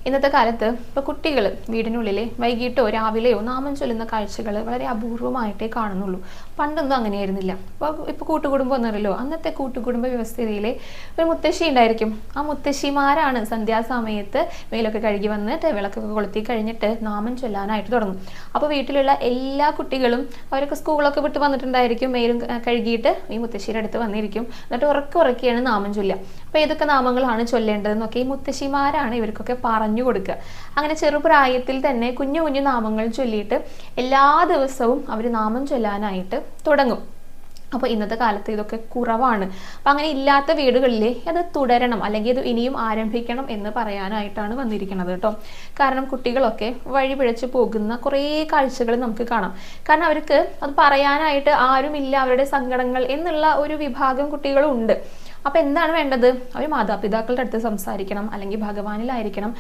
ഇന്നത്തെ കാലത്ത് ഇപ്പോൾ കുട്ടികൾ വീടിനുള്ളിൽ വൈകിട്ടോ രാവിലെയോ നാമം ചൊല്ലുന്ന കാഴ്ചകൾ വളരെ അപൂർവമായിട്ടേ കാണുന്നുള്ളൂ. പണ്ടൊന്നും അങ്ങനെയായിരുന്നില്ല. ഇപ്പോൾ കൂട്ടുകുടുംബം എന്നറിയല്ലോ, അന്നത്തെ കൂട്ടുകുടുംബ വ്യവസ്ഥയിലെ ഒരു മുത്തശ്ശി ഉണ്ടായിരിക്കും. ആ മുത്തശ്ശിമാരാണ് സന്ധ്യാസമയത്ത് മേലൊക്കെ കഴുകി വന്നിട്ട് വിളക്കൊക്കെ കൊളുത്തി കഴിഞ്ഞിട്ട് നാമം ചൊല്ലാനായിട്ട് തുടങ്ങും. അപ്പോൾ വീട്ടിലുള്ള എല്ലാ കുട്ടികളും അവരൊക്കെ സ്കൂളൊക്കെ വിട്ട് വന്നിട്ടുണ്ടായിരിക്കും. മേലും കഴുകിയിട്ട് ഈ മുത്തശ്ശിയുടെ അടുത്ത് വന്നിരിക്കും. എന്നിട്ട് ഉറക്കെയാണ് നാമം ചൊല്ലുക. അപ്പോൾ ഏതൊക്കെ നാമങ്ങളാണ് ചൊല്ലേണ്ടതെന്നൊക്കെ ഈ മുത്തശ്ശിമാരാണ് ഇവർക്കൊക്കെ പറഞ്ഞു കൊടുക്കുക. അങ്ങനെ ചെറുപ്രായത്തിൽ തന്നെ കുഞ്ഞു കുഞ്ഞു നാമങ്ങൾ ചൊല്ലിയിട്ട് എല്ലാ ദിവസവും അവർ നാമം ചൊല്ലാനായിട്ട് തുടങ്ങും. അപ്പോൾ ഇന്നത്തെ കാലത്ത് ഇതൊക്കെ കുറവാണ്. അപ്പം അങ്ങനെ ഇല്ലാത്ത വീടുകളിൽ അത് തുടരണം, അല്ലെങ്കിൽ അത് ഇനിയും ആരംഭിക്കണം എന്ന് പറയാനായിട്ടാണ് വന്നിരിക്കുന്നത് കേട്ടോ. കാരണം കുട്ടികളൊക്കെ വഴി പിഴച്ച് പോകുന്ന കുറേ കാഴ്ചകൾ നമുക്ക് കാണാം. കാരണം അവർക്ക് അത് പറയാനായിട്ട് ആരുമില്ല, അവരുടെ സങ്കടങ്ങൾ എന്നുള്ള ഒരു വിഭാഗം കുട്ടികളും ഉണ്ട്. അപ്പം എന്താണ് വേണ്ടത്? അവർ മാതാപിതാക്കളുടെ അടുത്ത് സംസാരിക്കണം, അല്ലെങ്കിൽ ഭഗവാനിലായിരിക്കണം.